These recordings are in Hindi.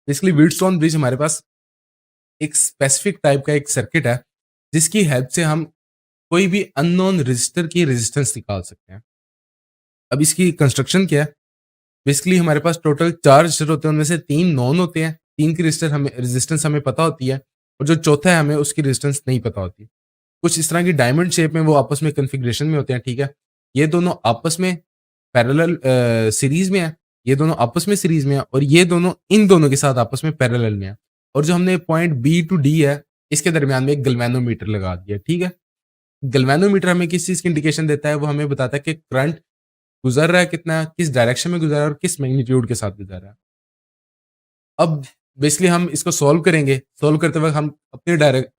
बेसिकली व्हीटस्टोन ब्रिज हमारे पास एक स्पेसिफिक टाइप का एक सर्किट है, जिसकी हेल्प से हम कोई भी अननोन रेजिस्टर की रेजिस्टेंस निकाल सकते हैं। अब इसकी कंस्ट्रक्शन क्या है? बेसिकली हमारे पास टोटल 4 रजिस्टर होते हैं, उनमें से 3 नोन होते हैं, 3 की रेजिस्टेंस हमें पता होती है और जो चौथा है हमें उसकी रेजिस्टेंस नहीं पता होती। कुछ इस तरह की डायमंड शेप में वो आपस में कॉन्फ़िगरेशन में होते हैं, ठीक है? ये दोनों आपस में पैरेलल सीरीज़ में है, ये दोनों आपस में सीरीज़ में है और ये दोनों इन दोनों के साथ आपस में पैरेलल में है। और जो हमने पॉइंट बी टू डी है, इसके दरमियान में एक गैल्वेनोमीटर लगा दिया, ठीक है? गैल्वेनोमीटर हमें किस चीज़ की इंडिकेशन देता है? वो हमें बताता है कि करंट गुज़र रहा है कितना, किस डायरेक्शन में गुज़र रहा है और किस मैग्नीट्यूड के साथ गुज़र रहा है। अब बेसिकली हम इसको सॉल्व करेंगे, सॉल्व करते वक़्त हम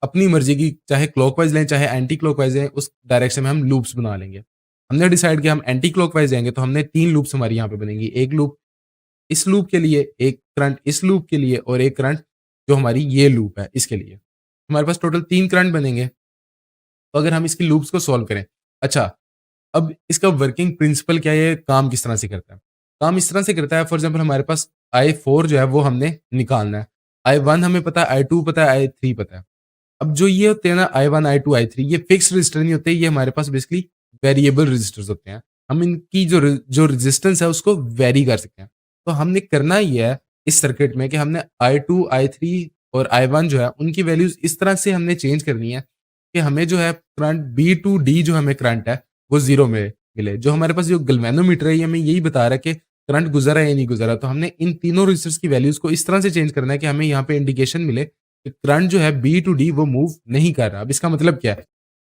अपनी मर्ज़ी की चाहे क्लॉकवाइज़ लें, चाहे एंटी क्लॉकवाइज़ लें, उस डायरेक्शन में हम लूप्स बना लेंगे। हमने डिसाइड किया हम एंटी क्लॉकवाइज़ जाएँगे तो हमने 3 लूप्स हमारी यहाँ पे बनेंगी। एक लूप इस लूप के लिए, एक करंट इस लूप के लिए और एक करंट जो हमारी ये लूप है, इसके लिए। हमारे पास टोटल 3 करंट बनेंगे। तो अगर हम इसकी लूप्स को सॉल्व करें। अच्छा, अब इसका वर्किंग प्रिंसिपल क्या है, ये काम किस तरह से करता है? काम इस तरह से करता है, फॉर एग्ज़ाम्पल हमारे पास I4 जो है वो हमने निकालना है। I1 हमें पता है, I2 पता है, I3 पता है। अब जो ये होते हैं ना I1, I2, I3 ये फिक्स्ड रजिस्टर नहीं होते, ये हमारे पास बेसिकली वेरिएबल रजिस्टर्स होते हैं। हम इनकी जो रेजिस्टेंस है उसको वेरी कर सकते हैं। तो हमने करना ये है इस सर्किट में कि हमने I2, I3 और I1 जो है उनकी वैल्यूज़ इस तरह से हमने चेंज करनी है कि हमें जो है करंट बी टू डी जो हमें करंट है वो 0 में मिले। जो हमारे पास जो गैल्वेनोमीटर है ये हमें यही बता रहा है कि करंट गुज़र रहा है या नहीं गुज़र रहा। तो हमने इन तीनों रेजिस्टर्स की वैल्यूज़ को इस तरह से चेंज करना है कि हमें यहाँ पे इंडिकेशन मिले कि करंट जो है बी टू डी वो मूव नहीं कर रहा। अब इसका मतलब क्या है?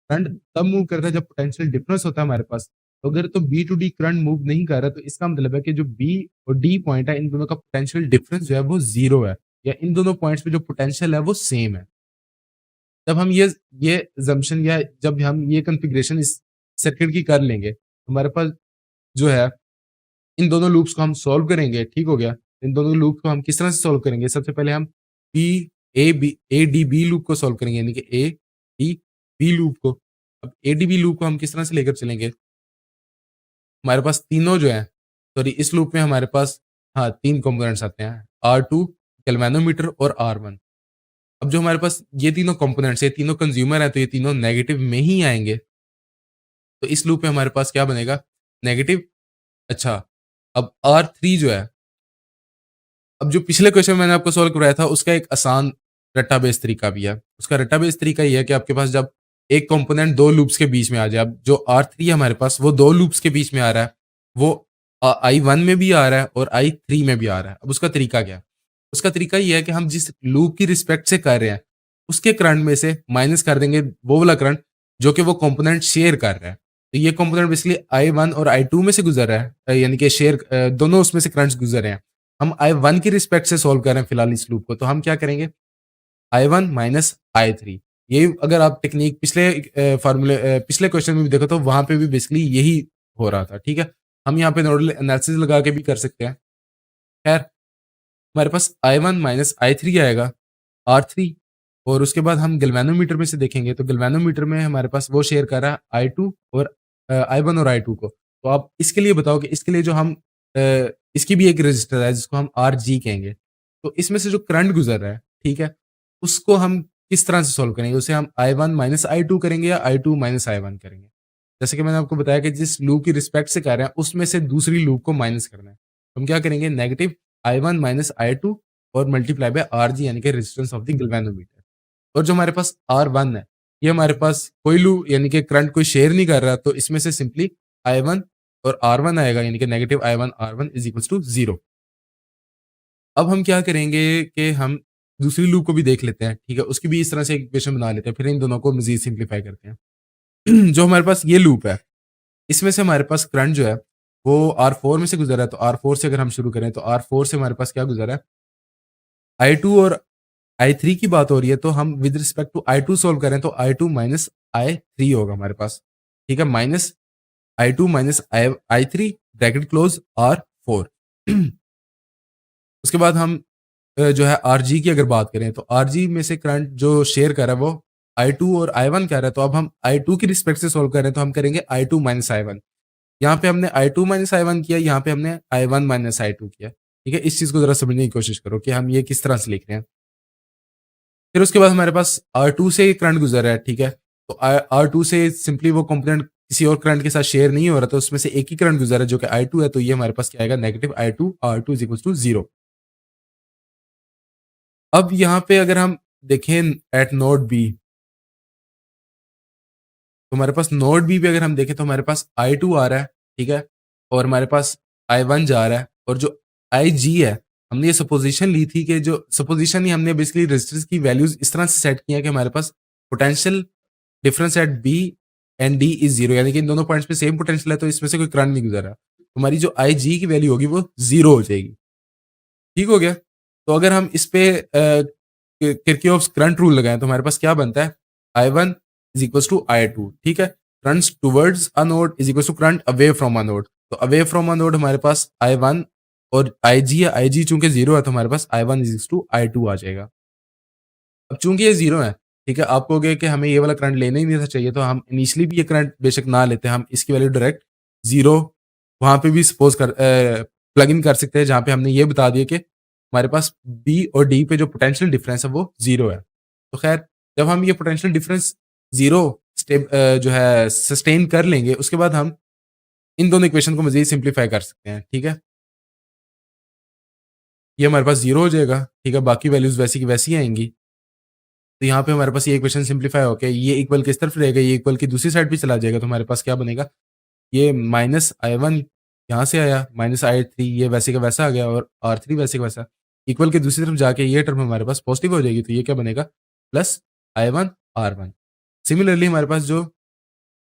करंट तब मूव करता है जब पोटेंशियल डिफरेंस होता है हमारे पास। तो अगर तो B to D current move नहीं कर रहा तो इसका मतलब है कि जो बी और डी पॉइंट है इन दोनों का पोटेंशियल डिफरेंस जो है वो 0 है या इन दोनों पॉइंट्स पे जो पोटेंशियल है वो सेम है। जब हम ये असम्पशन या जब हम ये कॉन्फ़िगरेशन इस सर्किट की कर लेंगे, हमारे पास जो है इन दोनों लूप्स को हम सॉल्व करेंगे, ठीक हो गया? इन दोनों लूप को हम किस तरह से सॉल्व करेंगे? सबसे पहले हम ए डी बी लूप को सॉल्व करेंगे यानी कि ए डी बी लूप को। अब ए डी बी लूप को हम किस तरह से लेकर चलेंगे? हमारे पास तीनों जो हैं सॉरी इस लूप में हमारे पास हाँ, 3 कंपोनेंट्स आते हैं, R2 गैल्वेनोमीटर और R1। अब जो हमारे पास ये तीनों कंपोनेंट्स हैं, ये तीनों कंज्यूमर हैं, तो ये तीनों नेगेटिव में ही आएँगे। तो इस लूप में हमारे पास क्या बनेगा? नेगेटिव। अच्छा, अब R3 जो है, अब जो पिछले क्वेश्चन मैंने आपको सॉल्व करवाया था, उसका एक आसान रट्टा बेस्ड तरीका भी है। उसका रट्टा बेस्ड तरीका ये है कि आपके पास जब एक कंपोनेंट 2 लूप्स के बीच में आ जाए, अब जो R3 है हमारे पास, वो 2 लूप्स के बीच में आ रहा है, वो I1 में भी आ रहा है और I3 में भी आ रहा है। अब उसका तरीका क्या है? उसका तरीका ये है कि हम जिस लूप की रिस्पेक्ट से कर रहे हैं, उसके करंट में से माइनस कर देंगे वो वाला करंट, जो कि वो कंपोनेंट शेयर कर रहा है। तो ये कंपोनेंट बेसिकली I1 और I2 में से गुज़र रहा है यानी कि दोनों उसमें से करंट्स गुज़र रहे हैं। हम I1 की रिस्पेक्ट से सॉल्व कर रहे हैं फिलहाल इस लूप को, तो हम क्या करेंगे? I1 minus I3। यही अगर आप टेक्नीक पिछले क्वेश्चन में भी देखो तो वहाँ पे भी बेसिकली यही हो रहा था, ठीक है? हम यहाँ पे नोडल एनालिसिस लगा के भी कर सकते हैं। खैर, हमारे पास I1 माइनस I3 आएगा, R3 और उसके बाद हम गैल्वेनोमीटर में से देखेंगे तो गैल्वेनोमीटर में हमारे पास वो शेयर कर रहा है I2 और I1 और I2 को। तो आप इसके लिए बताओ कि इसके लिए जो हम इसकी भी एक रजिस्टर है जिसको हम RG कहेंगे। तो इसमें से जो करंट गुज़र रहा है, ठीक है? उसको हम किस तरह से सॉल्व करेंगे? उसे हम I1 माइनस I2 करेंगे या I2 माइनस I1 करेंगे? जैसे कि मैंने आपको बताया कि जिस लूप की रिस्पेक्ट से कर रहे हैं उसमें से दूसरी लूप को माइनस करना है। हम क्या करेंगे? नेगेटिव I1 माइनस I2 और मल्टीप्लाई बाय RG यानी कि रेजिस्टेंस ऑफ द गैल्वेनोमीटर। और जो हमारे पास R1 है, ये हमारे पास कोई लूप यानी कि करंट कोई शेयर नहीं कर रहा, तो इसमें से सिंपली I1 और R1 आएगा यानी कि negative I1 R1 is equals to 0। अब हम क्या करेंगे कि हम दूसरी लूप को भी देख लेते हैं, ठीक है? उसकी भी इस तरह से इक्वेशन बना लेते हैं, फिर इन दोनों को मज़ीद सिम्प्लीफाई करते हैं। जो हमारे पास ये लूप है, इसमें से हमारे पास करंट जो है, वो R4 में से गुज़र रहा है, तो R4 से अगर हम शुरू करें, तो R4 से हमारे पास क्या गुज़रा है? I2 और I3 की बात हो रही है, तो हम with respect to I2 solve करें, तो I2 माइनस I3 होगा हमारे पास, ठीक है? Minus I2 minus I3 bracket close R4। उसके बाद हम जो है RG की अगर बात करें तो RG में से करंट जो शेयर कर रहा है वो I2 और I1 कह रहा है, तो अब हम I2 की रिस्पेक्ट से सॉल्व कर रहे हैं तो हम करेंगे I2 माइनस I1। यहाँ पे हमने I2 माइनस I1 किया, यहाँ पे हमने I1 माइनस I2 किया। ठीक है? इस चीज़ को ज़रा समझने की कोशिश करो कि हम ये किस तरह से लिख रहे हैं। फिर उसके बाद हमारे पास R2 से करंट गुज़र रहा है, ठीक है? तो R2 से सिंपली वो कंपोनेंट किसी और करंट के साथ शेयर नहीं हो रहा, तो उसमें से एक ही करंट गुज़र रहा है जो कि I2 है, तो ये हमारे पास क्या आएगा negative I2, R2 is equals to 0। अब यहाँ पे अगर हम देखें एट नोड बी, तो हमारे पास नोड बी पे अगर हम देखें तो हमारे पास I2 आ रहा है, ठीक है? और हमारे पास I1 जा रहा है और जो IG है, हमने ये सपोज़िशन ली थी कि जो सपोज़िशन ही हमने बेसिकली रेजिस्टेंस की वैल्यूज़ इस तरह से सेट की हैं कि हमारे पास potential difference at B and D is 0, यानी कि इन दोनों पॉइंट्स पे सेम पोटेंशियल है, तो इसमें से कोई करंट नहीं गुज़र रहा। तो हमारी जो IG की वैल्यू होगी वो 0 हो जाएगी। ठीक हो गया? तो अगर हम इस पे किरचॉफ्स करंट रूल लगाएँ तो हमारे पास क्या बनता है? I1 is equals to I2, ठीक है? Currents towards a node is equals to current away from a node. तो अवे फ्रॉम अ नोड हमारे पास I1 और IG है, IG चूँकि 0 है तो हमारे पास I1 is equals to I2 आ जाएगा। अब चूँकि ये 0 है, ठीक है? आप कहोगे कि हमें ये वाला करंट लेना ही नहीं था चाहिए, तो हम इनिशियली भी ये करंट बेशक ना लेते, हम इसकी वैल्यू डायरेक्ट 0 वहाँ पे भी प्लग इन कर सकते हैं, जहाँ पे हमने ये बता दिया कि हमारे पास बी और डी पे जो पोटेंशियल डिफरेंस है वो 0 है। तो ख़ैर, जब हम ये पोटेंशियल डिफरेंस 0 जो है सस्टेन कर लेंगे, उसके बाद हम इन दोनों इक्वेशन को मज़ीद सिम्प्लीफाई कर सकते हैं, ठीक है? ये हमारे पास 0 हो जाएगा, ठीक है? बाकी वैल्यूज़ वैसी की वैसी आएँगी। तो यहाँ पे हमारे पास ये इक्वेशन सिम्प्लीफाई होके ये इक्वल किस तरफ रहेगा, ये इक्वल की दूसरी साइड भी चला जाएगा, तो हमारे पास क्या बनेगा, ये माइनस I1 यहाँ से आया, माइनस I3 ये वैसे का वैसा आ गया और R3 वैसे का वैसा। इक्वल के दूसरी तरफ जाके ये टर्म हमारे पास पॉजिटिव हो जाएगी, तो ये क्या बनेगा, प्लस I1 R1। सिमिलरली हमारे पास जो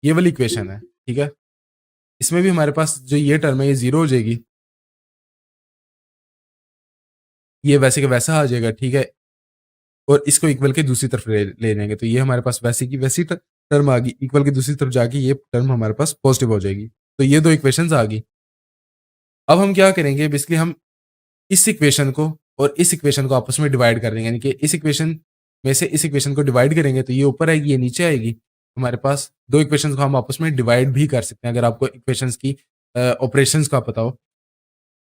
ये वाली इक्वेशन है, ठीक है? इसमें भी हमारे पास जो ये टर्म है ये 0 हो जाएगी, ये वैसे का वैसा आ जाएगा, ठीक है? और इसको इक्वल के दूसरी तरफ ले जाएँगे, तो ये हमारे पास वैसी की वैसी टर्म आ गई, इक्वल की दूसरी तरफ जाके ये टर्म हमारे पास पॉजिटिव हो जाएगी। तो ये 2 इक्वेशंस आ गई। अब हम क्या करेंगे, बेसिकली हम इस इक्वेशन को और इस इक्वेशन को आपस में डिवाइड कर देंगे, यानी कि इस इक्वेशन में से इस इक्वेशन को डिवाइड करेंगे, तो ये ऊपर आएगी, ये नीचे आएगी। हमारे पास 2 इक्वेशंस को हम आपस में डिवाइड भी कर सकते हैं, अगर आपको इक्वेशंस की ऑपरेशंस का पता हो।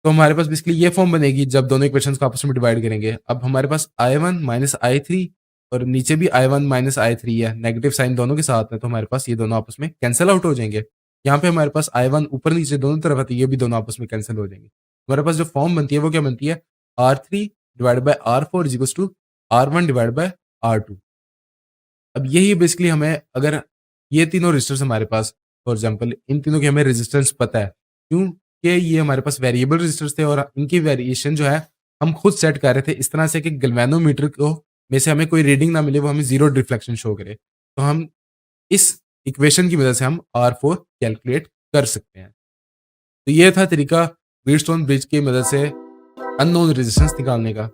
तो हमारे पास बेसिकली ये फॉर्म बनेगी जब दोनों इक्वेशंस को आपस में डिवाइड करेंगे। अब हमारे पास I1 माइनस I3 और नीचे भी I1 माइनस I3 है, नेगेटिव साइन दोनों के साथ है, तो हमारे पास ये दोनों आपस में कैंसल आउट हो जाएँगे। यहाँ पे हमारे पास I1 ऊपर-नीचे दोनों तरफ है, तो ये भी दोनों आपस में कैंसल हो जाएँगे। हमारे पास जो फॉर्म बनती है वो क्या बनती है, R3 divided by R4 is equals to R1 divided by R2। अब यही बेसिकली हमें, अगर ये तीनों रेजिस्टर्स हमारे पास, फॉर एग्जांपल इन तीनों की हमें रेजिस्टेंस पता है। क्यों? कि ये हमारे पास वेरिएबल रेजिस्टर्स थे और इनकी वेरिएशन जो है हम खुद सेट कर रहे थे इस तरह से कि गैल्वेनोमीटर को में से हमें कोई रीडिंग ना मिले, वो हमें ज़ीरो रिफ्लेक्शन शो करे। तो हम इस इक्वेशन की मदद से हम R4 कैलकुलेट कर सकते हैं। तो ये था तरीका व्हीटस्टोन ब्रिज की मदद से अननोन रेजिस्टेंस निकालने का।